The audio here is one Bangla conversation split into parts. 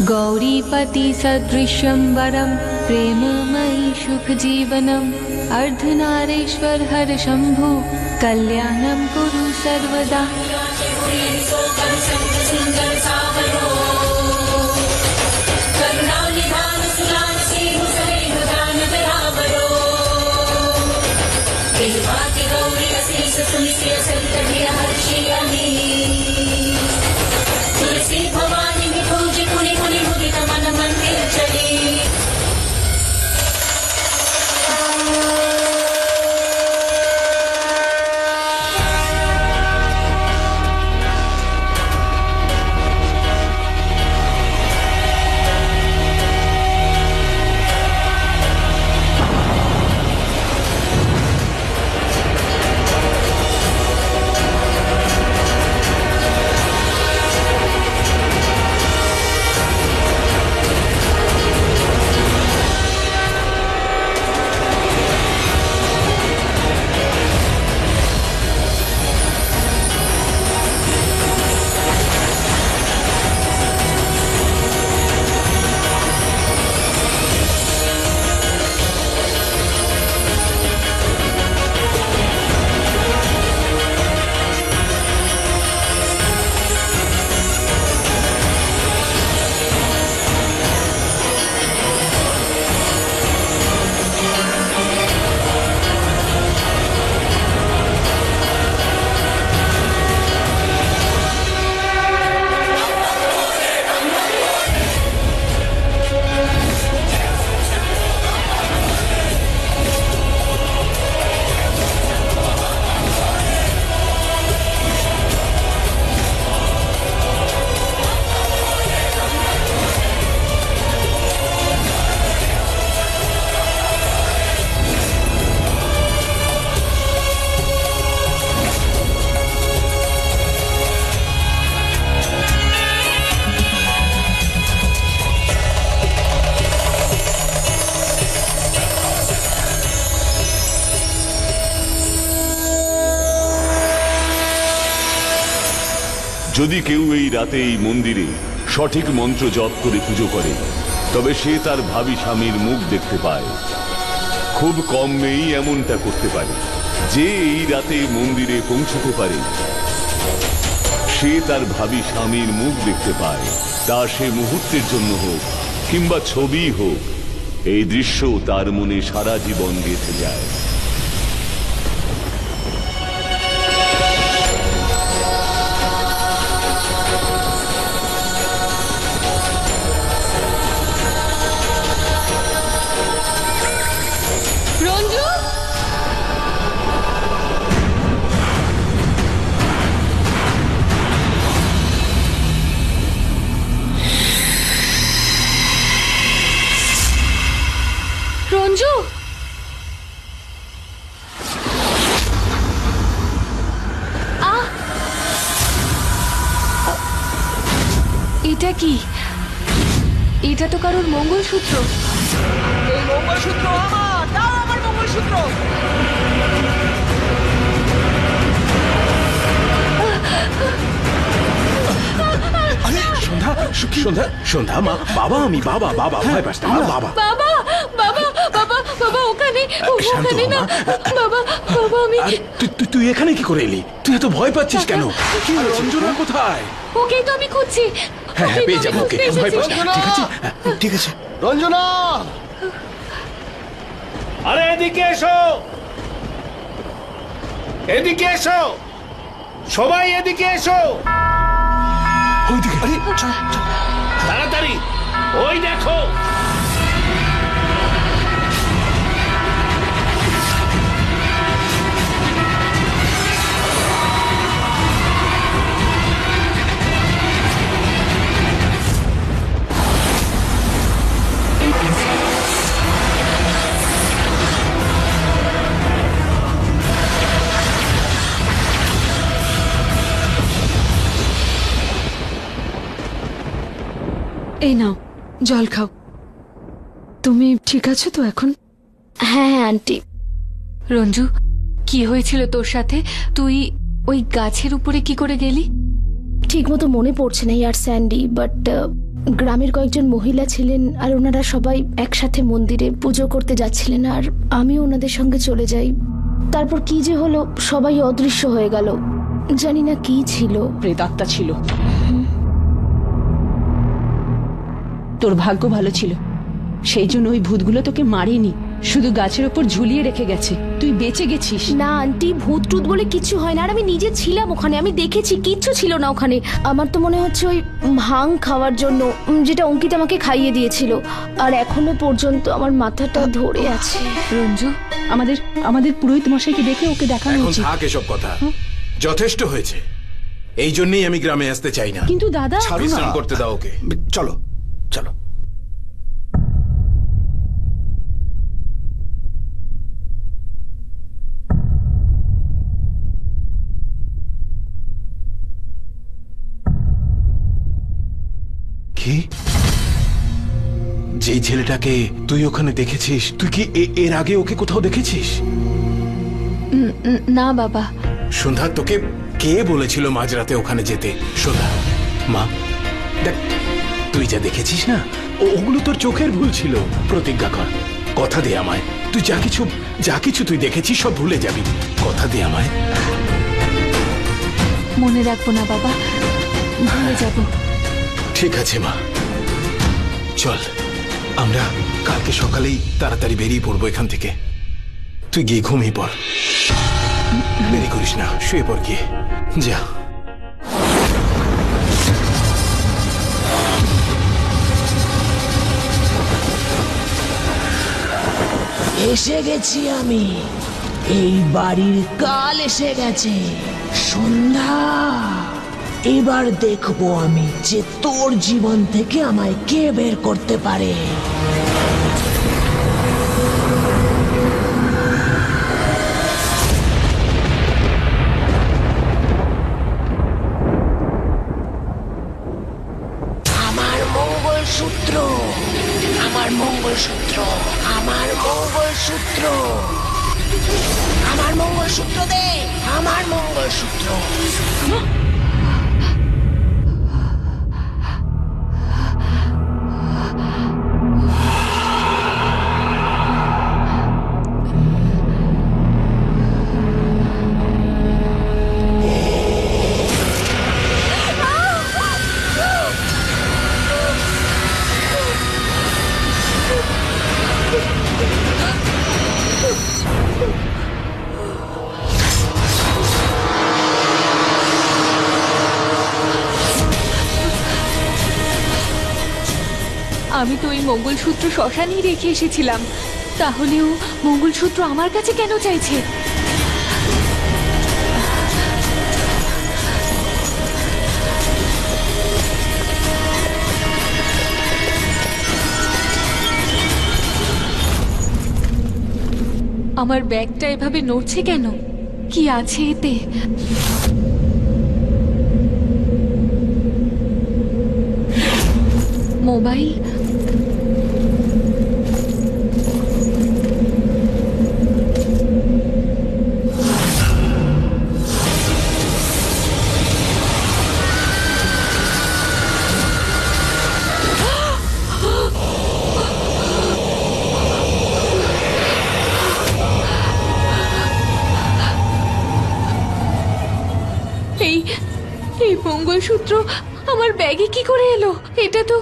गौरीपति सदृशं वरं प्रेममयी सुखजीवनम् अर्धनारीश्वर हर शंभु कल्याणं कुरु सर्वदा। যদি কেউ এই রাতে এই মন্দিরে সঠিক মন্ত্র জপ করে পুজো করে তবে সে তার ভাবী স্বামীর মুখ দেখতে পায়। খুব কম মেয়েই এমনটা করতে পারে। যে এই রাতে মন্দিরে পৌঁছতে পারে সে তার ভাবী স্বামীর মুখ দেখতে পায়, তা সে মুহূর্তের জন্য হোক কিংবা ছবি হোক, এই দৃশ্য তার মনে সারা জীবন গেঁথে যায়। রঞ্জু, এটা কি? এটা তো কারোর মঙ্গলসূত্র। এই মঙ্গলসূত্র আমার, দাও আমার মঙ্গলসূত্র। আরে সন্ধ্যা, সন্ধ্যা, সন্ধ্যা মা, বাবা আমি, বাবা, বাবা ভয় পাস না, বাবা। বাবা, বাবা, বাবা, বাবা ওখানে, ওখানে না। বাবা, বাবা আমি। তুই এখানে কি করে এলি? তুই এত ভয় পাচ্ছিস কেন? কি হয়েছে? রঞ্জনা কোথায়? ওকেই তো আমি খুঁজছি। হ্যাঁ হ্যাঁ, পেয়ে যাবো ওকে, ভয় পাস না। ঠিক আছে, ঠিক আছে। রঞ্জনা, আরে এদিকে এসো, এদিকে এসো, সবাই এদিকে এসো। ওইদিকে। আরে তাড়াতাড়ি, ওই দেখো। এই নাও জল খাও। তুমি ঠিক আছো তো এখন? হ্যাঁ হ্যাঁ আন্টি। রঞ্জু, কি হয়েছিল তোর সাথে? তুই ওই গাছের উপরে কি করে গেলি? ঠিক মতো মনে পড়ছে না ইয়ার স্যান্ডি, বাট গ্রামের কয়েকজন মহিলা ছিলেন আর ওনারা সবাই একসাথে মন্দিরে পুজো করতে যাচ্ছিলেন আর আমি ওনাদের সঙ্গে চলে যাই। তারপর কি যে হলো, সবাই অদৃশ্য হয়ে গেল। জানি না কি ছিল। প্রেতাত্মা ছিল। তোর ভাগ্য ভালো ছিল, সেই জন্য ওই ভূতগুলো তোকে মারেনি, শুধু গাছের ওপর ঝুলিয়ে রেখে গেছে, তুই বেঁচে গেছিস। না আন্টি, ভূত টুত বলে কিছু হয় না। আর আমি নিজে ছিলাম ওখানে, আমি দেখেছি, কিচ্ছু ছিল না ওখানে। আমার তো মনে হচ্ছে ওই ভাং খাওয়ার জন্য, যেটা অঙ্কিত আমাকে খাইয়ে দিয়েছিল। আর এখনো পর্যন্ত আমার মাথাটা ধরে আছে। রঞ্জু, আমাদের আমাদের পুরোহিত মশাইকে ডেকে ওকে দেখানো এখন উচিত। থাক এসব কথা, যথেষ্ট হয়েছে। এই জন্যই আমি গ্রামে আসতে চাই না। কিন্তু দাদা, বিশ্রাম করতে দাও ওকে। চলো চলো। কি? যেই ছেলেটাকে তুই ওখানে দেখেছিস, তুই কি এর আগে ওকে কোথাও দেখেছিস? না বাবা। সন্ধ্যা, তোকে কে বলেছিল মাঝরাতে ওখানে যেতে? সন্ধ্যা মা, দেখ, তুই যা দেখেছিস না, ওগুলো তোর চোখের ভুল ছিল। প্রতিজ্ঞা কর, কথা দে আমায়, তুই যা কিছু তুই দেখেছিস সব ভুলে যাবি। কথা দে আমায়। মনে রাখবো না বাবা, ভুলে যাবো। ঠিক আছে মা, চল আমরা কালকে সকালেই তাড়াতাড়ি বেরিয়ে পড়বো এখান থেকে। তুই গিয়ে ঘুমিয়ে পড়, দেরি করিস না, শুয়ে পড় গিয়ে, যা। এসে গেছি আমি, এই বাড়ির কাল এসে গেছে। সন্ধ্যা, এবার দেখবো আমি যে তোর জীবন থেকে আমায় কে বের করতে পারে। আমার মঙ্গলসূত্র, আমার মঙ্গলসূত্র, আমার মঙ্গলসূত্র, আমার মঙ্গলসূত্র দে, আমার মঙ্গলসূত্র। আমি তো ওই মঙ্গলসূত্র শ্মশানেই রেখে এসেছিলাম, তাহলেও মঙ্গলসূত্র আমার কাছে কেন চাইছে? আমার ব্যাগটা এভাবে নড়ছে কেন? কি আছে এতে? মোবাইল? এই মঙ্গলসূত্র আমার ব্যাগে কি করে এলো? এটা তো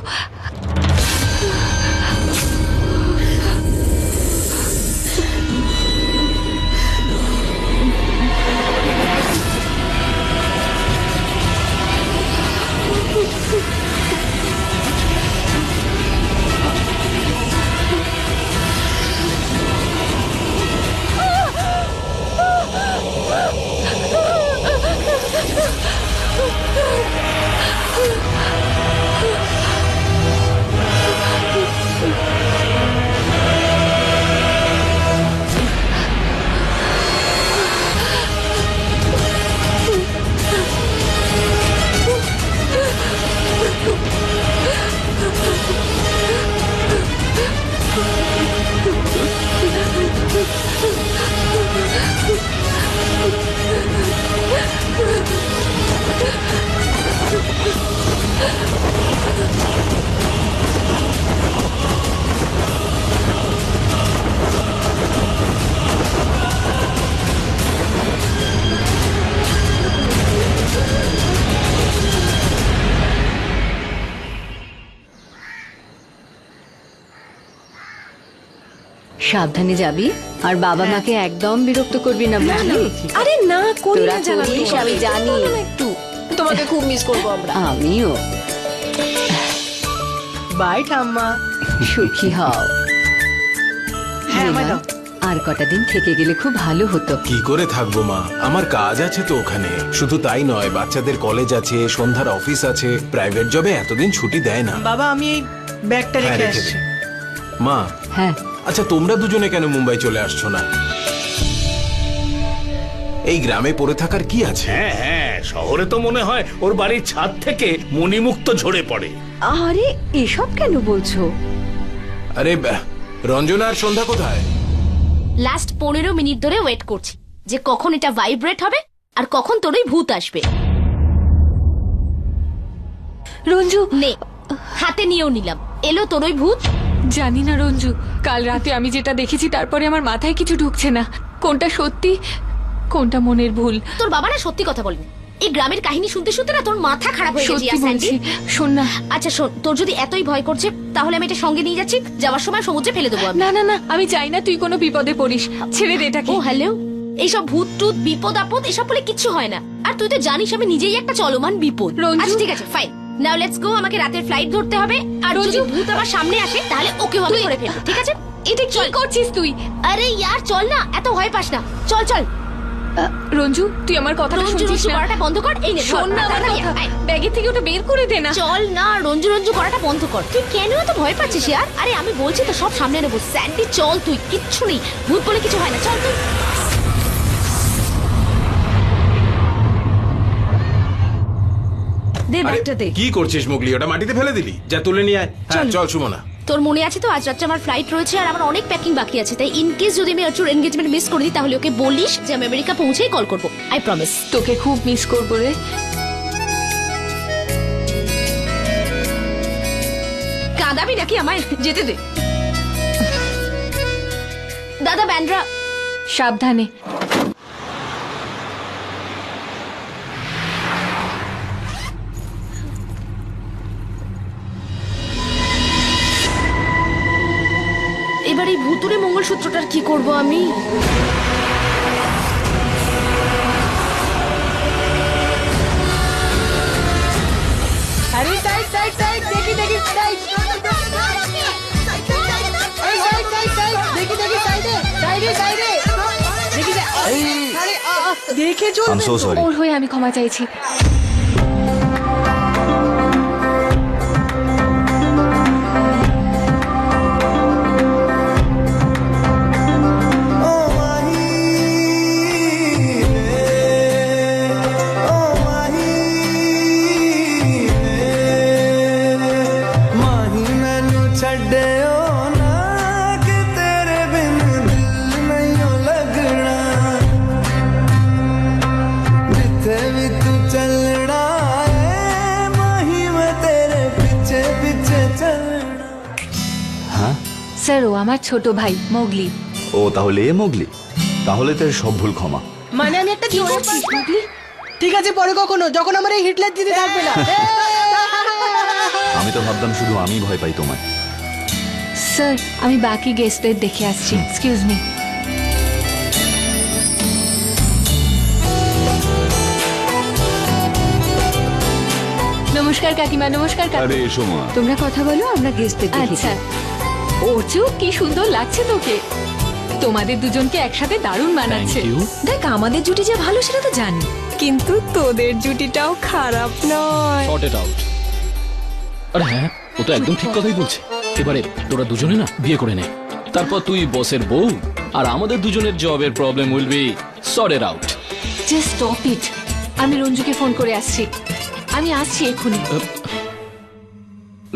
সাবধানে যাবি আর বাবা মাকে একদম বিরক্ত করবি না, বুঝলি? আরে না করি তোরা না জানা করিস, আমি জানি। একটু তোমাকে খুব মিস করবো আমরা। আমিও। বাই ঠাম্মা। সুখী হও। হ্যাঁ রিমা, ম্যাডাম। আর কটা দিন থেকে গেলে খুব ভালো হতো। কি করে থাকবো মা, আমার কাজ আছে তো ওখানে। শুধু তাই নয়, বাচ্চাদের কলেজ আছে, সন্ধ্যার অফিস আছে, প্রাইভেট জবে এতদিন ছুটি দেয় না। বাবা আমি এই ব্যাগটা হ্যাঁ, রেখে রেখে আসছি। দে। মা, হ্যাঁ, আচ্ছা তোমরা দুজনে কেন মুম্বাই চলে আসছো না? এই গ্রামে পড়ে থাকার কি আছে? হ্যাঁ হ্যাঁ, শহরে তো মনে হয় ওর বাড়ির ছাদ থেকে মণিমুক্ত ঝরে পড়ে। আরে এসব কেন বলছো? আরে রঞ্জনা আর সন্ধ্যা কোথায়? লাস্ট 15 মিনিট ধরে ওয়েট করছি যে কখন এটা ভাইব্রেট হবে আর কখন তোর ওই ভূত আসবে। রঞ্জু, নে, হাতে নিয়েও নিলাম। এলো তোর ওই ভূত? জানি না রঞ্জু, কাল রাতে আমি যেটা দেখেছি তারপরে আমার মাথায় কিছু ঢুকছে না। কোনটা সত্যি কোনটা মনের ভুল। তোর বাবা না সত্যি কথা বলেনি। এই গ্রামের কাহিনী শুনতে শুনতে না তোর মাথা খারাপ হয়ে গেছে। সত্যি বলছি, শোন না। আচ্ছা শোন, তোর যদি এতই ভয় করছে তাহলে আমি এটা সঙ্গে নিয়ে যাচ্ছি, যাওয়ার সময় সমুদ্রে ফেলে দেবো আমি। না না না, আমি চাই না তুই কোনো বিপদে পড়িস। ছেড়ে দে এটাকে। ও হ্যালো, এইসব ভূত টুত বিপদ আপদ এসব বলে কিচ্ছু হয় না। আর তুই তো জানিস আমি নিজেই একটা চলমান বিপদ। রঞ্জু। আচ্ছা ঠিক আছে, ফাইন, নাও লেটস গো। আমাকে রাতের ফ্লাইট ধরতে হবে, আর যদি রঞ্জু। ভূত আমার সামনে আসে তাহলে ওকেও আমি করে ফেলবো, ঠিক আছে? এটা কি করছিস তুই? আরে ইয়ার চল না, এত ভয় পাস না, চল চল। রঞ্জু, তুই আমার কথাটা রঞ্জু শুনছিস রঞ্জু না? করাটা বন্ধ কর। এই নে ধর, শোন না আমার তাড়াতাড়ি কথা। আয়। ব্যাগের থেকে ওটা বের করে দে না। চল না, রঞ্জু রঞ্জু করাটা বন্ধ কর। তুই কেন এত ভয় পাচ্ছিস ইয়ার? আরে আমি বলছি তো সব সামনে নেবো। স্যান্ডি চল, তুই কিচ্ছু নেই, ভূত বলে কিছু হয় না, চল তুই। দে আরে, ব্যাগটা দে। কি করছিস মুগলি? ওটা মাটিতে ফেলে দিলি? যা তুলে নিয়ে আয়। হ্যাঁ, চল সুমনা। তোর মনে আছে তো আজ রাত্রে আমার ফ্লাইট রয়েছে আর আমার অনেক প্যাকিং বাকি আছে, তাই ইন কেস যদি আমি আর্চুর এনগেজমেন্ট মিস করে দিই তাহলে ওকে বলিস যে আমি আমেরিকা পৌঁছেই কল করবো। I promise. তোকে খুব মিস করবো রে। কাঁদাবি নাকি আমায়? যেতে দে। দাদা ব্যান্ড্রা। সাবধানে। এবার এই ভুতুরে মঙ্গলসূত্রটার কি করব আমি? আরে সাইড সাইড সাইড, দেখি দেখি সাইড। এই সাইড সাইড সাইড, দেখি দেখি সাইডে সাইডে সাইডে দেখি। আরে দেখে চল। I'm so sorry. ওর হয়ে আমি ক্ষমা চাইছি। স্যার, ও আমার ছোট ভাই মোগলি। ও তাহলে এ মোগলি? তাহলে তো এর সব ভুল ক্ষমা। মানে আমি একটা কি করছিস মোগলি? ঠিক আছে, পরে কখনো, যখন আমার এই হিটলার দিতে থাকবে না। আমি তো ভাবতাম শুধু আমি ভয় পাই তোমায়। স্যার, আমি বাকি গেস্টদের দেখে আসছি। Excuse me. নমস্কার কাকিমা। নমস্কার কাকু। আরে এসো মা। তোমরা কথা বলো, আমরা গেস্টদের দেখি। আচ্ছা। অর্জু, কি সুন্দর লাগছে তোকে। তোমাদের দুজনকে একসাথে দারুণ মানাচ্ছে। দেখ, আমাদের জুটি যে ভালো সেটা তো জানি, কিন্তু তোদের জুটিটাও খারাপ নয়। Short it out. আরে হ্যাঁ, ও তো একদম ঠিক কথাই বলছে। এবারে তোরা দুজনে না বিয়ে করে নে, তারপর তুই বসের বউ আর আমাদের দুজনের জবের problem will be sorted out. Just stop it. আমি রঞ্জুকে ফোন করে আসছি। আমি আসছি এক্ষুনি।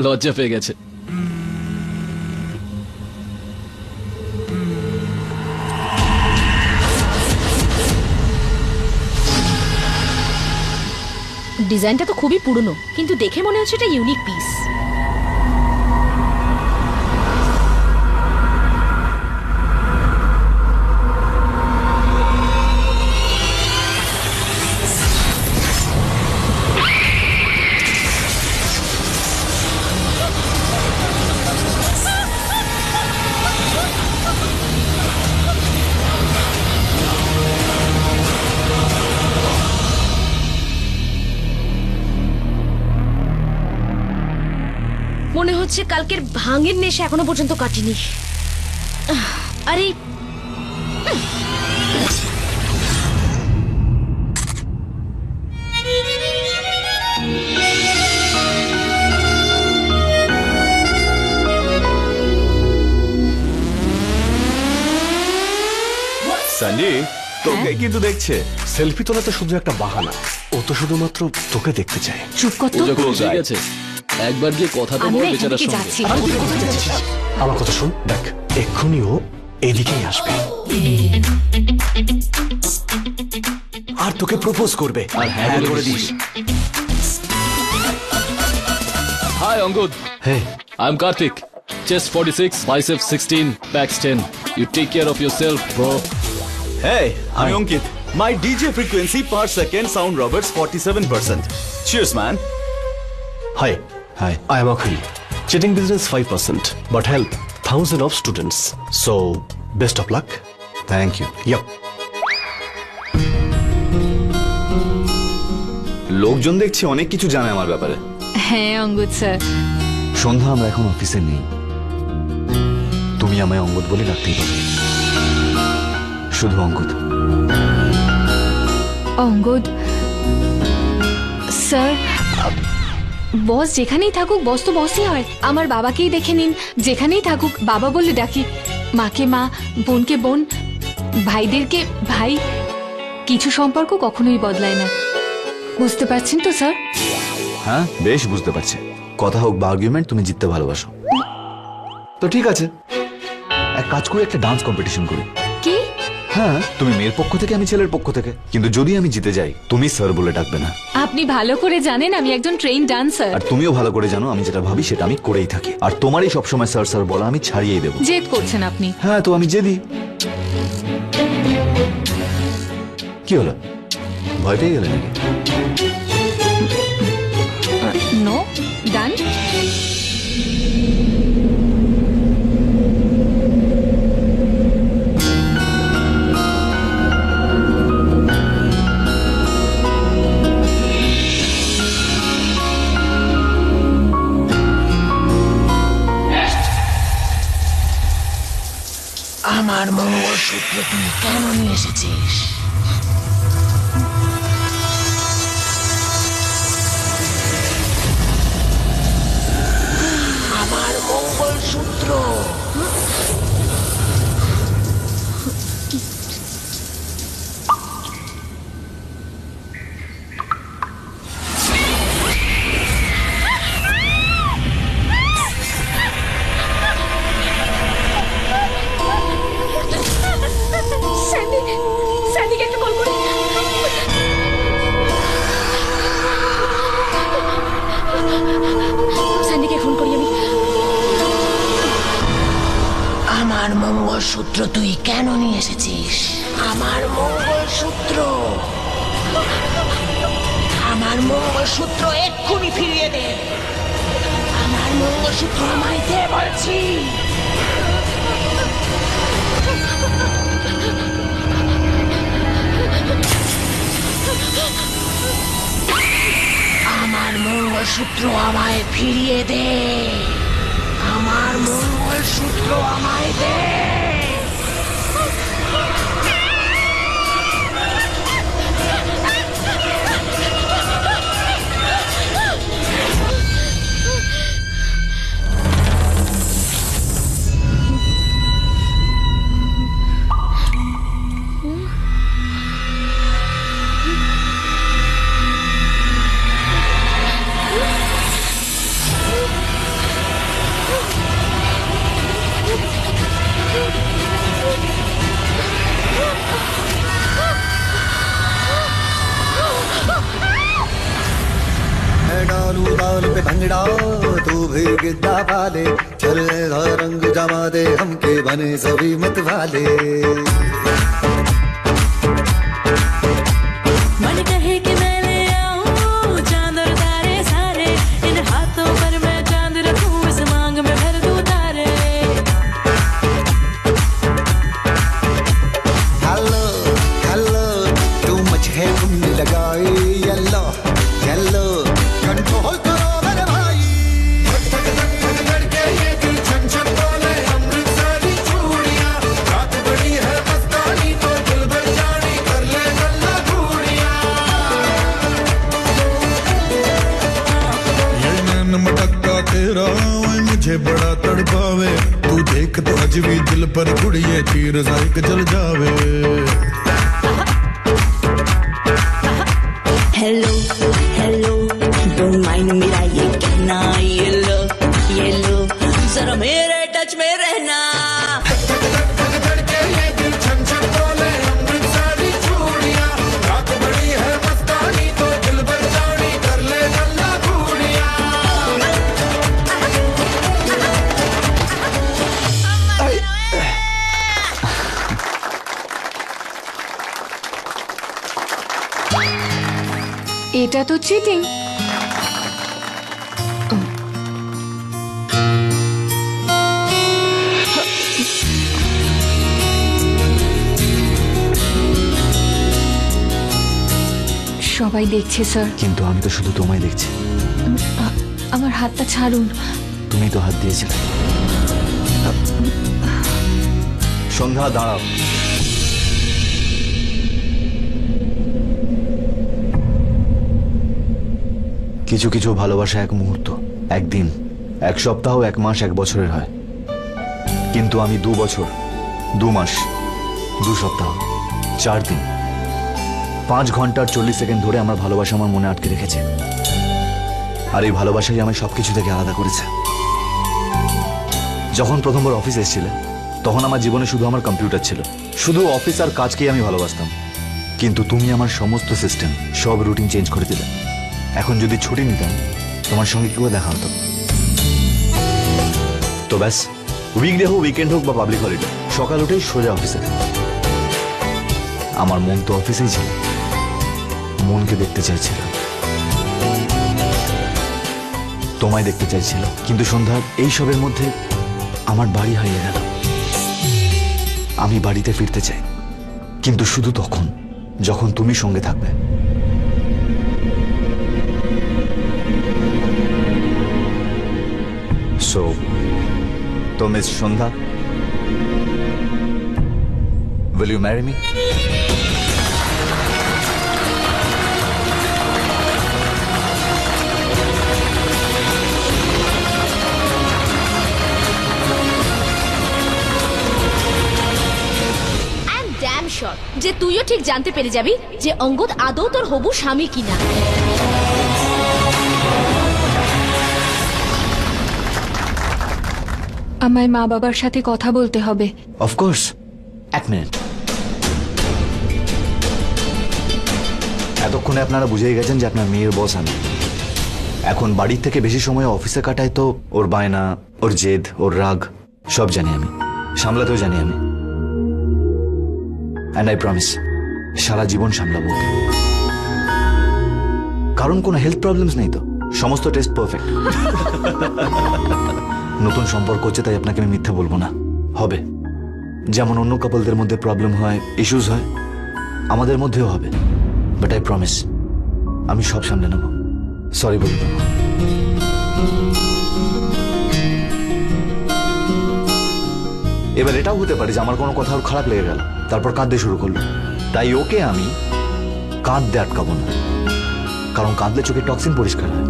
লজ্জা পেয়ে গেছে। ডিজাইনটা তো খুবই পুরনো, কিন্তু দেখে মনে হচ্ছে এটা ইউনিক পিস। হচ্ছে কালকের ভাঙের নেশা এখনো পর্যন্ত কাটিনি। আরে সঞ্জয় তোকে কিন্তু দেখছে। সেলফি তোলা তো শুধু একটা বাহানা, ও তো শুধুমাত্র তোকে দেখতে চায়। চুপ কর ও তো। যখন এসে গেছে একবার গিয়ে কথা তো আমি বল না এখান বেচারার থেকে সঙ্গে। যাচ্ছি। আমার কথা শোন, দেখ এক্ষুনি ও এদিকেই আসবে আর তোকে প্রপোজ করবে। আর হ্যাঁ করে দিস। হাই অঙ্গদ, হ্যাঁ I am Kartik. Chest 46, biceps 16, backs 10. You take care of yourself, bro. Hey, I'm Ankit. My DJ frequency per second sound Roberts 47%. Cheers, man. Hi Hi. I am Akhil. Cheating business 5%, but help thousands of students. So, best of luck. Thank you. Yup. লোকজন দেখছি অনেক কিছু জানে আমার ব্যাপারে। হ্যাঁ অঙ্গদ স্যার। সন্ধ্যা, আমরা এখন অফিসে নেই। তুমি আমায় অঙ্গদ বলে ডাকতেই পারো, শুধু অঙ্গদ। অঙ্গদ স্যার, বস যেখানেই থাকুক বস তো বসই হয়। আমার বাবাকেই দেখে নিন, যেখানেই থাকুক বাবা বলে ডাকি। মাকে মা, বোনকে বোন, ভাইদেরকে ভাই। কিছু সম্পর্ক কখনোই বদলায় না, বুঝতে পারছেন তো স্যার? হ্যাঁ, বেশ বুঝতে পারছি। কথা হোক বা আর্গুমেন্ট, তুমি জিততে ভালোবাসো। তো ঠিক আছে, এক কাজ করে একটা ডান্স কম্পিটিশন করি। কি? হ্যাঁ, তুমি মেয়ের পক্ষ থেকে, আমি ছেলের পক্ষ থেকে। কিন্তু যদি আমি জিতে যাই, তুমি স্যার বলে ডাকবে না। আপনি ভালো করে জানেন আমি একজন ট্রেন ডান্সার। আর তুমিও ভালো করে জানো আমি যেটা ভাবি সেটা আমি করেই থাকি। আর তোমারই সবসময় স্যার স্যার বলা আমি ছাড়িয়েই দেবো। জেদ করছেন আপনি। হ্যাঁ, তো আমি জেদি। কি হলো, ভয় পেয়ে গেলে নাকি? নো, ডান। আমার মঙ্গলসূত্র তুই কেন নিয়ে এসেছিস? আমার মঙ্গলসূত্র। স্যান্ডিকে একটু কল করি। স্যান্ডিকে ফোন করি আমি। আমার মঙ্গলসূত্র তুই কেন নিয়ে এসেছিস? আমার মঙ্গলসূত্র। আমার মঙ্গলসূত্র এক্ষুনি ফিরিয়ে দে। আমার মঙ্গলসূত্র আমায় দে বলছি। আমার মঙ্গলসূত্র আমায় ফিরিয়ে দে। আমার মঙ্গলসূত্র আমায় দে। डालू बाल पे भंगड़ा तू भी गिद्दा पाले चले रंग जमा दे हमके बने सभी मत वाले मन कहे कि मैं ले आऊं चांद और तारे सारे इन हाथों पर मैं चांद रखूं इस मांग में भर दूं तारे। हेलो हेलो तू मच है तुमने लगाई येलो येलो कंट्रोल करो मेरे भाई मुझे बड़ा तड़पावे तू देख तो अज भी दिल पर कुड़िए तीर जायक जल जावे हेलो हेलो डोंट माइंड मेरा ये कहना ये लो जरा मेरे टच में रहना এটা তো চিটিং। সবাই দেখছে স্যার। কিন্তু আমি তো শুধু তোমায় দেখছি। আমার হাতটা ছাড়ুন। তুমি তো হাত দিয়েছিলে। সন্ধ্যা দাঁড়াও। কিছু কিছু ভালোবাসা এক মুহূর্ত, একদিন, এক সপ্তাহ, এক মাস, এক বছরের হয়। কিন্তু আমি 2 বছর, 2 মাস, 2 সপ্তাহ, 4 দিন, 5 ঘন্টা আর 40 সেকেন্ড ধরে আমার ভালোবাসা আমার মনে আটকে রেখেছে। আর এই ভালোবাসাই আমায় সবকিছু থেকে আলাদা করেছে। যখন প্রথমবার অফিসে এসেছিলে তখন আমার জীবনে শুধু আমার কম্পিউটার ছিল, শুধু অফিস আর কাজকেই আমি ভালোবাসতাম। কিন্তু তুমি আমার সমস্ত সিস্টেম, সব রুটিন চেঞ্জ করে দিলে। এখন যদি ছুটি নিতাম তোমার সঙ্গে কি করে দেখা হতো? তো ব্যাস, উইকডে হোক, উইকেন্ড হোক বা পাবলিক হলিডে, সকাল উঠেই সোজা অফিসে। আমার মন তো অফিসেই ছিল, মনকে দেখতে চাইছিল, তোমায় দেখতে চাইছিল। কিন্তু সন্ধ্যা, এই সবের মধ্যে আমার বাড়ি হারিয়ে গেল। আমি বাড়িতে ফিরতে চাই, কিন্তু শুধু তখন যখন তুমি সঙ্গে থাকবে। So, तो miss Sandhya, will you marry me? যে তুইও ঠিক জানতে পেরে যাবি যে অঙ্গদ আদৌ তোর হবু স্বামী কিনা। আমায় মা বাবার সাথে কথা বলতে হবে। Of course, 1 minute. এতক্ষণে আপনারা বুঝেই গেছেন যে আপনার মেয়ের বস আমি। এখন বাড়ির থেকে বেশি সময় অফিসে কাটায়, তো ওর বায়না, ওর জেদ, ওর রাগ সব জানি আমি, সামলাতেও জানি আমি। অ্যান্ড আই প্রমিস, সারা জীবন সামলাবো ওকে। কারণ কোনো হেলথ প্রবলেমস নেই তো, সমস্ত টেস্ট পারফেক্ট। নতুন সম্পর্ক হচ্ছে তাই আপনাকে আমি মিথ্যা বলবো না, হবে। যেমন অন্য কাপলদের মধ্যে প্রবলেম হয়, ইস্যুস হয়, আমাদের মধ্যেও হবে। বাট আই প্রমিস, আমি সব সামলে নেব। সরি বলে দেবো। এবার এটাও হতে পারে যে আমার কোনো কথা ওর খারাপ লেগে গেল, তারপর কাঁদতে শুরু করলো। তাই ওকে আমি কাঁদতে আটকাবো না, কারণ কাঁদলে চোখে টক্সিন পরিষ্কার হয়।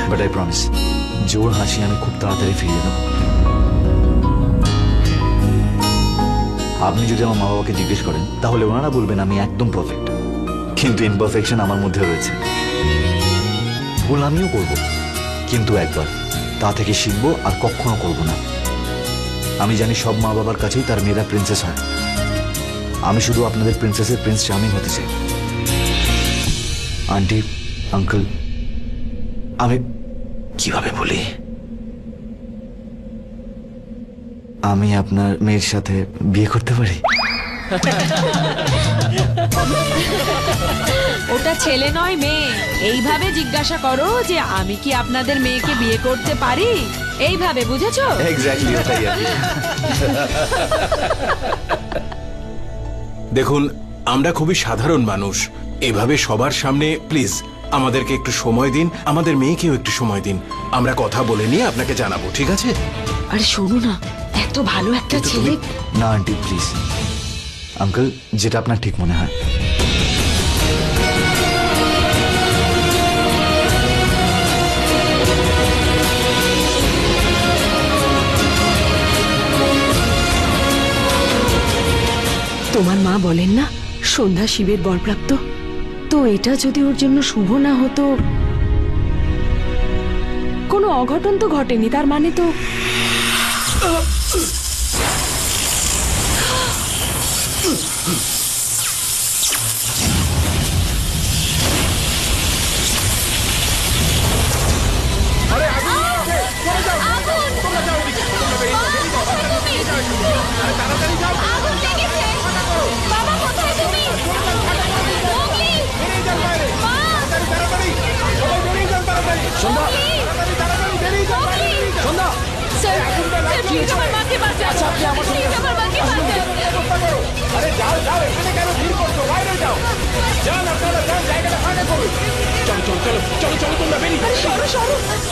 বাট আই প্রমিস, জোর হাসি আমি খুব তাড়াতাড়ি ফিরিয়ে দেবো। আপনি যদি আমার মা বাবাকে জিজ্ঞেস করেন তাহলে ওনারা বলবেন আমি একদম পারফেক্ট, কিন্তু ইমপারফেকশন আমার মধ্যে রয়েছে। ভুল আমিও করব, কিন্তু একবার, তা থেকে শিখবো আর কখনো করব না। আমি জানি সব মা বাবার কাছেই তার মেয়েরা প্রিন্সেস হয়। আমি শুধু আপনাদের প্রিন্সেসের প্রিন্স চার্মিং হতে চাই। আন্টি, আঙ্কেল, আমি কিভাবে বলি, আমি আপনার মেয়ের সাথে বিয়ে করতে পারি? ওটা ছেলে নয় মেয়ে। এইভাবে জিজ্ঞাসা করো যে আমি কি আপনাদের মেয়েকে বিয়ে করতে পারি, এইভাবে, বুঝেছো? এক্স্যাক্টলি ওটাই আর কি। দেখুন, আমরা খুবই সাধারণ মানুষ। এভাবে সবার সামনে প্লিজ আমাদেরকে একটু সময় দিন, আমাদের মেয়েকেও একটু সময় দিন। আমরা কথা বলে নিয়ে আপনাকে জানাবো, ঠিক আছে? আরে শোনো না, এত ভালো একটা ছেলে। না আন্টি প্লিজ, আঙ্কেল যেটা আপনার ঠিক মনে হয়। মা বলেন না সন্ধ্যা শিবের বরপ্রাপ্ত, তো এটা যদি ওর জন্য শুভ না হতো, কোনো অঘটন তো ঘটেনি, তার মানে তো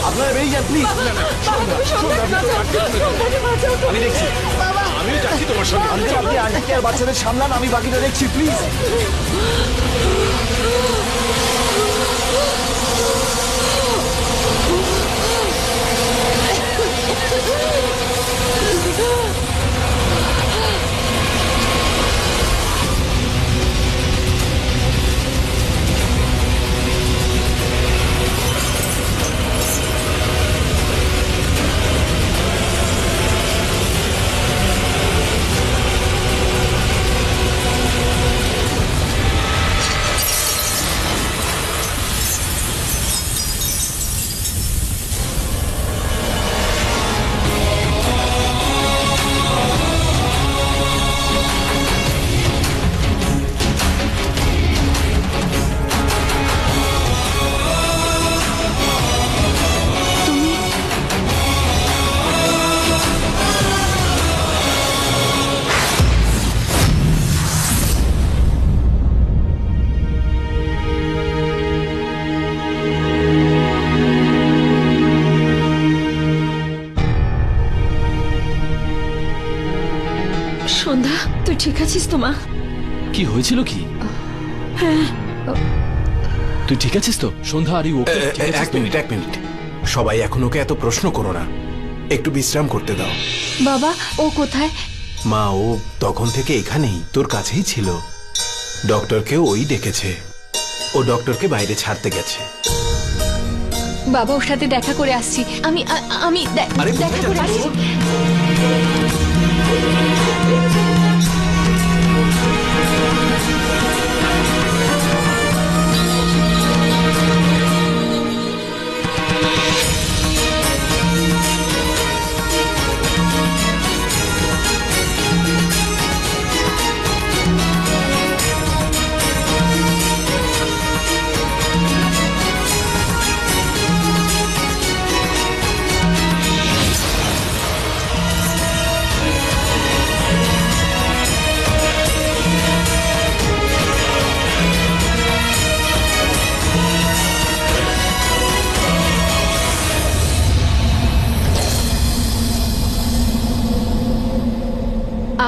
আপনারা বেরিয়ে যান প্লিজ। আমি দেখছি, আমিও যাচ্ছি তোমার সঙ্গে। আপনি আন্টিকে আর বাচ্চাদের সামলান, আমি বাকিটা দেখছি প্লিজ। সন্ধ্যা, তুই ঠিক আছিস তো মা? কি হয়েছিল কি? হ্যাঁ, তুই ঠিক আছিস তো? সন্ধ্যা আর ওকে? এক মিনিট, সবাই এখন ওকে এত প্রশ্ন করো না, একটু বিশ্রাম করতে দাও। বাবা ও কোথায়? মা, ও তখন থেকে এখানেই তোর কাছেই ছিল। ডক্টরকেও ওই ডেকেছে, ও ডক্টরকে বাইরে ছাড়তে গেছে। বাবা ওর সাথে দেখা করে আসছি। আমি দেখা করে আসছি।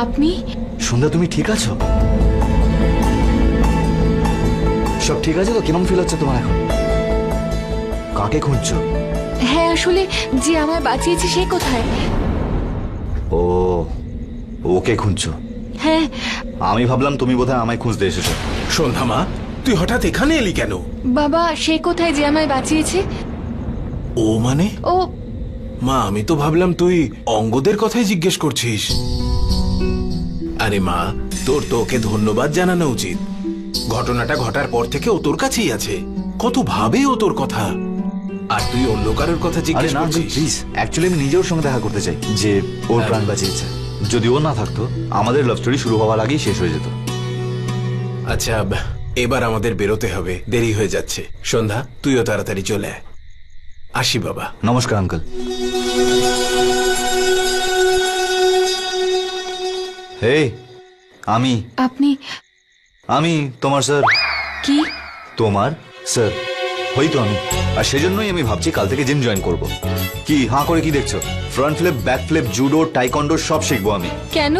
আপনি? সন্ধ্যা, তুমি ঠিক আছো? সব ঠিক আছে তো? কেমন ফিল হচ্ছে তোমার এখন? কাকে খুঁজছো? হ্যাঁ, আসলে যে আমায় বাঁচিয়েছে সে কোথায়? ও, ওকে খুঁজছো? হ্যাঁ। আমি ভাবলাম তুমি বোধহয় আমায় খুঁজতে এসেছো। সন্ধ্যা মা, তুই হঠাৎ এখানে এলি কেন? বাবা সে কোথায় যে আমায় বাঁচিয়েছে? ও মানে? ও মা, আমি তো ভাবলাম তুই অঙ্গদের কথাই জিজ্ঞেস করছিস। আরে মা, তোর তো ওকে ধন্যবাদ জানানো উচিত। ঘটনাটা ঘটার পর থেকে ও তোর কাছেই আছে, কত ভাবে ও তোর কথা, আর তুই অন্য কারোর কথা জিজ্ঞেস করছিস। প্লিজ, অ্যাকচুয়ালি আমি নিজের সঙ্গে দেখা করতে চাই যে ওর প্রাণ বাঁচিয়েছে। যদি ও না থাকতো, আমাদের লাভ স্টোরি শুরু হওয়ার আগেই শেষ হয়ে যেত। আচ্ছা, এবার আমাদের বেরোতে হবে, দেরি হয়ে যাচ্ছে। সন্ধ্যা, তুইও তাড়াতাড়ি চলে আয়। আসি বাবা। নমস্কার আঙ্কেল। হে, আমি আপনি তোমার স্যার। কি? তোমার স্যার হয়তো আমি, আর সেজন্যই আমি ভাবছি কাল থেকে জিম জয়েন করব। কি হাঁ করে কি দেখছো? Front flip, back flip, judo, taekwondo সব শিখবো আমি। কেন?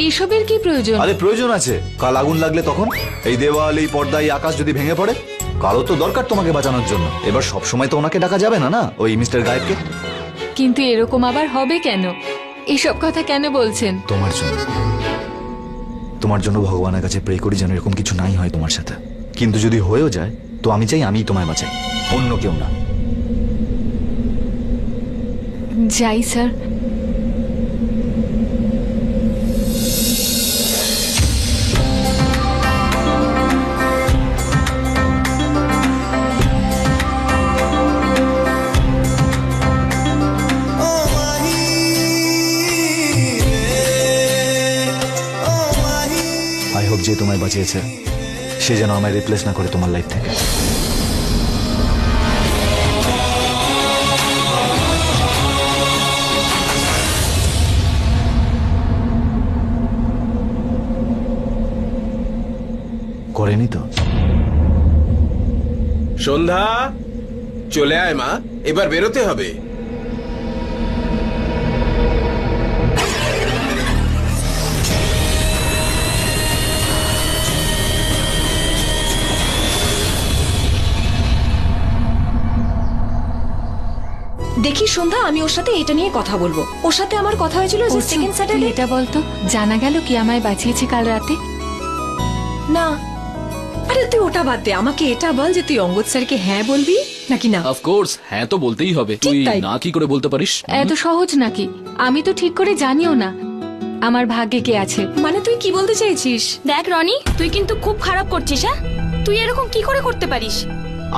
এইসবের কি প্রয়োজন? আরে প্রয়োজন আছে, কাল আগুন লাগলে তখন? এই দেওয়াল, এই পর্দা, এই আকাশ যদি ভেঙে পড়ে, কারো তো দরকার তোমাকে বাঁচানোর জন্য। এবার সব সময় তো ওনাকে ডাকা যাবে না, না ওই মিস্টার গায়েবকে। কিন্তু এরকম আবার হবে কেন? এসব কথা কেন বলছেন? তোমার জন্য। তোমার জন্য ভগবানের কাছে প্রে করি যেন এরকম কিছু নাই হয় তোমার সাথে। কিন্তু যদি হয়েও যায় তো আমি চাই আমিই তোমায় বাঁচাই, অন্য কেউ না। যাই স্যার। আই হোপ যে তোমায় বাঁচিয়েছে সে যেন আমায় রিপ্লেস না করে তোমার লাইফ থেকে। করেনি তো? সন্ধ্যা, চলে আয় মা, এবার বেরোতে হবে। দেখি সন্ধ্যা, আমি ওর সাথে এটা নিয়ে কথা বলবো। ওর সাথে আমার কথা হয়েছিল যে সেকেন্ড স্যাটারডে। এটা বলতো জানা গেল কি আমায় বাঁচিয়েছে কাল রাতে? না, আরে তুই ওটা বাদ দে, আমাকে এটা বল যে তুই অঙ্গদ স্যারকে হ্যাঁ বলবি নাকি না। অফকোর্স হ্যাঁ তো বলতেই হবে, তুই না কি করে বলতে পারিস? এত সহজ নাকি? আমি তো ঠিক করে জানিও না আমার ভাগ্যে কে আছে। মানে তুই কি বলতে চাইছিস? দেখ রনি, তুই কিন্তু খুব খারাপ করছিস। হ্যাঁ, তুই এরকম কি করে করতে পারিস?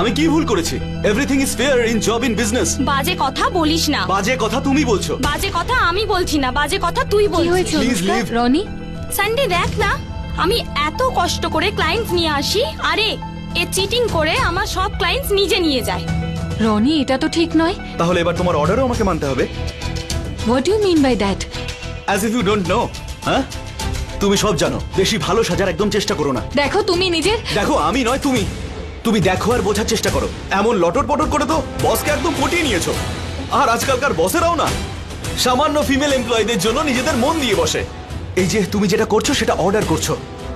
আমি কি ভুল করেছি? Everything is fair in job in business. বাজে কথা বলিস না। বাজে কথা তুমি বলছো। বাজে কথা আমি বলছি না, বাজে কথা তুই বলছিস। Please leave. রনি, সানডে দেখ না, আমি এত কষ্ট করে ক্লায়েন্টস নিয়ে আসি, আরে এ চিটিং করে আমার সব ক্লায়েন্টস নিজে নিয়ে যায়। রনি, এটা তো ঠিক নয়। তাহলে এবার তোমার অর্ডারও আমাকে মানতে হবে। What you mean by that? As if you don't know. হ্যাঁ, তুমি সব জানো। বেশি ভালো সাজার একদম চেষ্টা করো না। দেখো তুমি নিজের। দেখো আমি নয় তুমি। তুমি দেখো আর বোঝার চেষ্টা করো। এমন লটর পটর করে তো বসকে একদম পটিয়ে নিয়েছো। আর আজকালকার বসেরাও না সামান্য ফিমেল এমপ্লয়ীদের জন্য নিজেদের মন দিয়ে বসে। এই যে তুমি যেটা করছো সেটা অর্ডার করছো,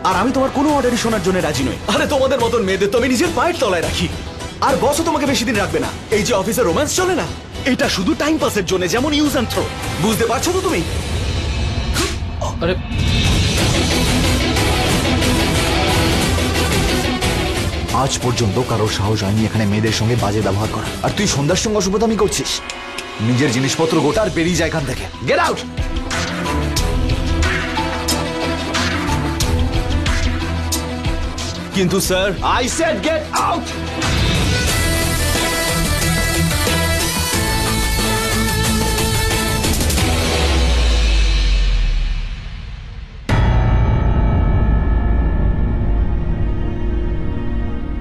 আর আমি তোমার কোনো অর্ডারই শোনার জন্য রাজি নই। আরে তোমাদের মতন মেয়েদের তো আমি নিজের পায়ের তলায় রাখি, আর বসও তোমাকে বেশি দিন রাখবে না। এই যে অফিসে রোম্যান্স চলে না, এটা শুধু টাইম পাসের জন্য, যেমন ইউজ অ্যান্ড থ্রো। বুঝতে পারছো তো তুমি? আরে আজ পর্যন্ত কারোর সাহস হয়নি এখানে মেয়েদের সঙ্গে বাজে ব্যবহার করা, আর তুই সন্ধ্যার সঙ্গে অসভ্যতামি করছিস। নিজের জিনিসপত্র গোটা আর বেরিয়ে যায় এখান থেকে। Get out. কিন্তু sir, I said get out.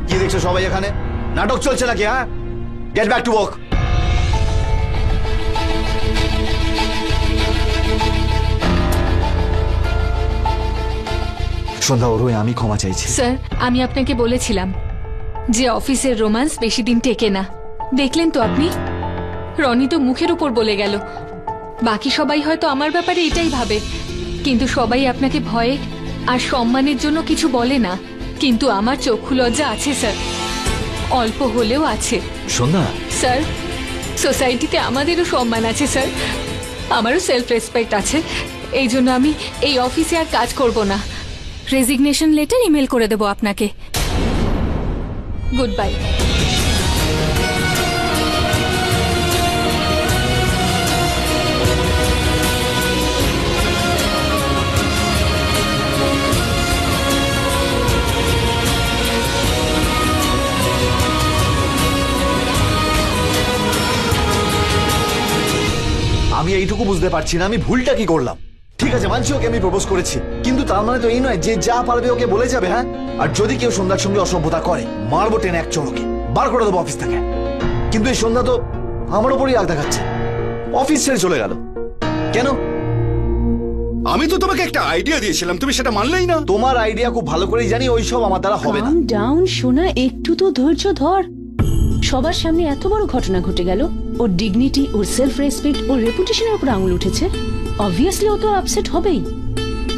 কি দেখছো সবাই এখানে? নাটক চলছে নাকি? হ্যাঁ, get back to work. Sandhya, ওর হয়ে আমি ক্ষমা চাইছি। স্যার, আমি আপনাকে বলেছিলাম যে অফিসের রোম্যান্স বেশি দিন টেকে না। দেখলেন তো আপনি, রনি তো মুখের উপর বলে গেল। বাকি সবাই হয়তো আমার ব্যাপারে এটাই ভাবে, কিন্তু সবাই আপনাকে ভয়ে আর সম্মানের জন্য কিছু বলে না। কিন্তু আমার চক্ষু লজ্জা আছে স্যার, অল্প হলেও আছে। সন্ধ্যা স্যার, সোসাইটিতে আমাদেরও সম্মান আছে স্যার, আমারও সেলফ রেসপেক্ট আছে। এই জন্য আমি এই অফিসে আর কাজ করব না। রেজিগনেশন লেটার ইমেল করে দেব আপনাকে। Good bye. আমি এইটুকু বুঝতে পারছি না আমি ভুলটা কি করলাম। ঠিক আছে, মানছি ওকে আমি প্রপোজ করেছি, কিন্তু তার মানে তো এই নয় যে যা পারবে ওকে বলে যাবে। হ্যাঁ, আর যদি কেউ সন্ধ্যার সঙ্গে অসভ্যতা করে, মারবো টেনে এক চড়কে, বার করে দেবো অফিস থেকে। কিন্তু এই সন্ধ্যা তো আমার উপরই রাগ দেখাচ্ছে, অফিস ছেড়ে চলে গেল। কেন? আমি তো তোমাকে একটা আইডিয়া দিয়েছিলাম, তুমি সেটা মানলেই না। তোমার আইডিয়া খুব ভালো করেই জানি ওই সব আমার দ্বারা হবে না। কাম ডাউন সোনা, একটু তো ধৈর্য ধর। সবার সামনে এত বড় ঘটনা ঘটে গেল, ওর ডিগনিটি, ওর সেলফ রেসপেক্ট, ওর রেপুটেশনের উপর আঙুল উঠেছে। অবভিয়াসলি ও তো আপসেট হবেই।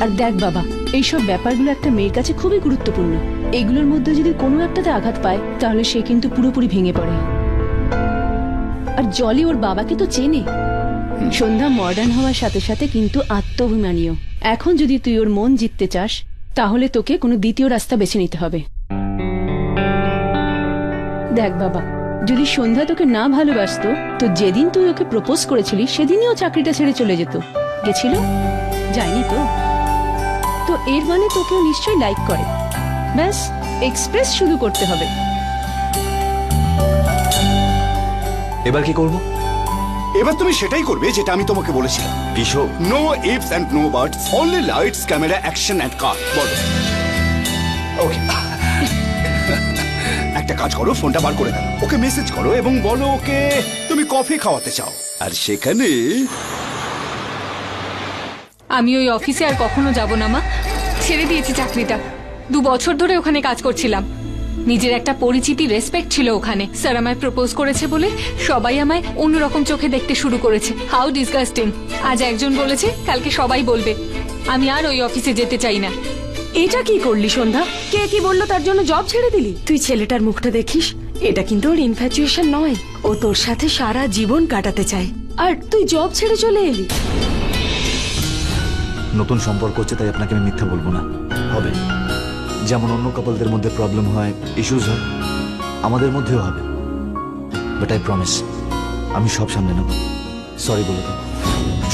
আর দেখ বাবা, এইসব ব্যাপারগুলো একটা মেয়ের কাছে খুবই গুরুত্বপূর্ণ। এগুলোর মধ্যে যদি কোনো একটাতে আঘাত পায় তাহলে সে কিন্তু পুরোপুরি ভেঙে পড়ে। আর জলি ওর বাবাকে তো চেনে। সন্ধ্যা মডার্ন হওয়ার সাথে সাথে কিন্তু আত্মাভিমানীও। এখন যদি তুই ওর মন জিততে চাস তাহলে তোকে কোনো দ্বিতীয় রাস্তা বেছে নিতে হবে। দেখ বাবা, যদি সন্ধ্যা তোকে না ভালোবাসতো তো যেদিন তুই ওকে প্রপোজ করেছিলি সেদিনই ও চাকরিটা ছেড়ে চলে যেত। গেছিল? যায়নি তো। তো এর মানে তোকেও নিশ্চয়ই লাইক করে। ব্যাস, এক্সপ্রেস শুরু করতে হবে। এবার কি করব? এবার তুমি সেটাই করবে যেটা আমি তোমাকে বলেছিলাম। Kishore, no ifs and no buts, only lights, camera, action and cut. বলো। ওকে। একটা কাজ করো, ফোনটা বার করে দাও, ওকে মেসেজ করো এবং বলো ওকে তুমি কফি খাওয়াতে চাও, আর সেখানে আমি ওই অফিসে আর কখনো যাব না মা, ছেড়ে দিয়েছি চাকরিটা। 2 বছর ধরে ওখানে কাজ করছিলাম, নিজের একটা পরিচিতি, রেসপেক্ট ছিল ওখানে। স্যার আমায় প্রপোজ করেছে বলে সবাই আমায় অন্যরকম চোখে দেখতে শুরু করেছে। How disgusting. আজ একজন বলেছে, কালকে সবাই বলবে। আমি আর ওই অফিসে যেতে চাই না। এটা কি করলি সন্ধ্যা? কে কি বললো তার জন্য জব ছেড়ে দিলি? তুই ছেলেটার মুখটা দেখিস, এটা কিন্তু ওর ইনফ্যাচুয়েশন নয়, ও তোর সাথে সারা জীবন কাটাতে চায়, আর তুই জব ছেড়ে চলে এলি। নতুন সম্পর্ক হচ্ছে তাই আপনাকে আমি মিথ্যা বলবো না। হবে, যেমন অন্য কাপলদের মধ্যে প্রবলেম হয়, ইস্যুজ হয়, আমাদের মধ্যেও হবে। বাট আই প্রমিস, আমি সব সামনে নেব। সরি বলে দাও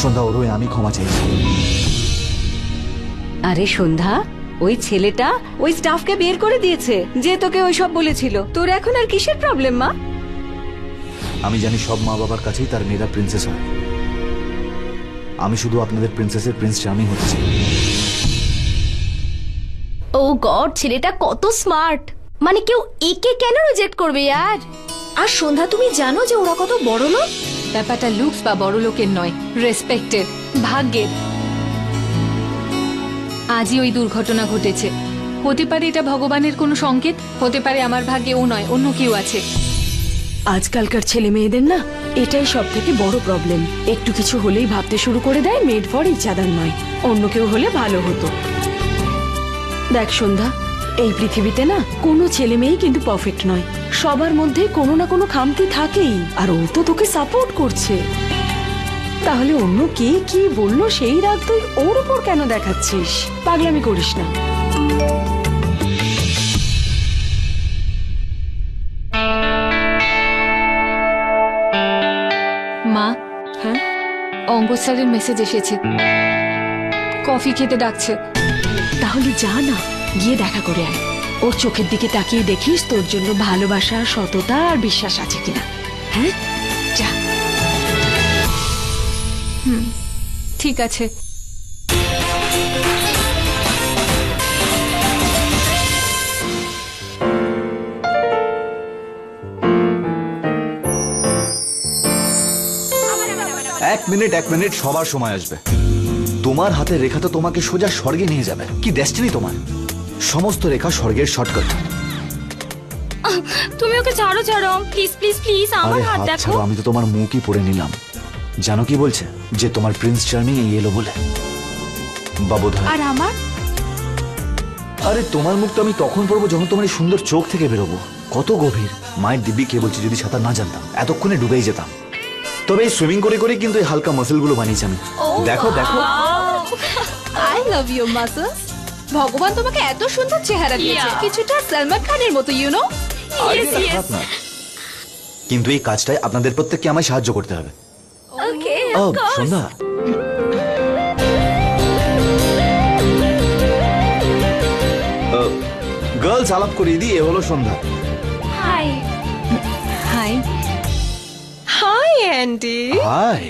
সন্ধ্যা, ওর হয়ে আমি ক্ষমা চাইছি। আরে সন্ধ্যা, ওই ছেলেটা ওই স্টাফকে বের করে দিয়েছে যে তোকে ওই সব বলেছিল। তোর এখন আর কিসের প্রবলেম মা? আমি জানি সব মা বাবার কাছেই তার মেয়েরা প্রিন্সেস হয়। আমি শুধু আপনাদের প্রিন্সেসের প্রিন্স চার্মিং হতে চাই। ও গড, ছেলেটা কত স্মার্ট। মানে কেউ একে কেন রিজেক্ট করবে यार? আর সন্ধ্যা, তুমি জানো যে ওরা কত বড় লোক? ব্যাপারটা লুকস বা বড় লোকের নয়, রেসপেক্টের, ভাগ্যের। আজই ওই দুর্ঘটনা ঘটেছে। হতে পারে এটা ভগবানের কোনো সংকেত, হতে পারে আমার ভাগ্যে ও নয়, অন্য কেউ আছে। আজকালকার ছেলে মেয়েদের না এটাই সব থেকে বড় প্রবলেম। একটু কিছু হলেই ভাবতে শুরু করে দেয় মেড ফর ইচ আদার নয়, অন্য কেউ হলে ভালো হতো। দেখ সন্ধ্যা, এই পৃথিবীতে না কোনো ছেলে মেয়েই কিন্তু পারফেক্ট নয়, সবার মধ্যে কোনো না কোনো খামতি থাকেই। আর ও তো তোকে সাপোর্ট করছে, তাহলে অন্য কে কি বললো সেই রাগ তুই ওর উপর কেন দেখাচ্ছিস? পাগলামি করিস না। মা, হ্যাঁ, অঙ্গদ স্যারের মেসেজ এসেছে, কফি খেতে ডাকছে। তাহলে যা না, গিয়ে দেখা করে আয়। ওর চোখের দিকে তাকিয়ে দেখিস তোর জন্য ভালোবাসা, সততা আর বিশ্বাস আছে কিনা। হ্যাঁ, যা। ঠিক আছে। এক মিনিট, সবার সময় আসবে। তোমার হাতের রেখা তো তোমাকে সোজা স্বর্গে নিয়ে যাবে। কি ডেস্টিনি তোমার! সমস্ত রেখা স্বর্গের শর্টকাট। তুমি ওকে ছাড়ো ছাড়ো, প্লিজ প্লিজ প্লিজ, আমার আরে হাত হাত দেখো। ছাড়ো, আমি তো তোমার মুখই পড়ে নিলাম। জানো কি বলছে? যে তোমার প্রিন্স চার্মিং এই এলো বলে। বাবুধার। আর আমার? আরে তোমার মুখ তো আমি তখন পড়বো যখন তোমার এই সুন্দর চোখ থেকে বেরোবো। কত গভীর! মায়ের দিব্যি কে বলছে, যদি সাঁতার না জানতাম এতক্ষণে ডুবেই যেতাম। তবে এই সুইমিং করে করে কিন্তু এই হালকা মাসেল গুলো বানিয়েছি আমি। দেখো দেখো। I love you muscles. ভগবান তোমাকে এত সুন্দর চেহারা দিয়েছে, কিছুটা সলমান খানের মতো, ইউ নো। কিন্তু এই কাজটায় আপনাদের প্রত্যেককে আমায় সাহায্য করতে হবে। ওকে, ও সন্ধ্যা, গার্লস আলাপ করিয়ে দিই। এ হলো Sandhya. Hi. Hi. Hi Andy. High.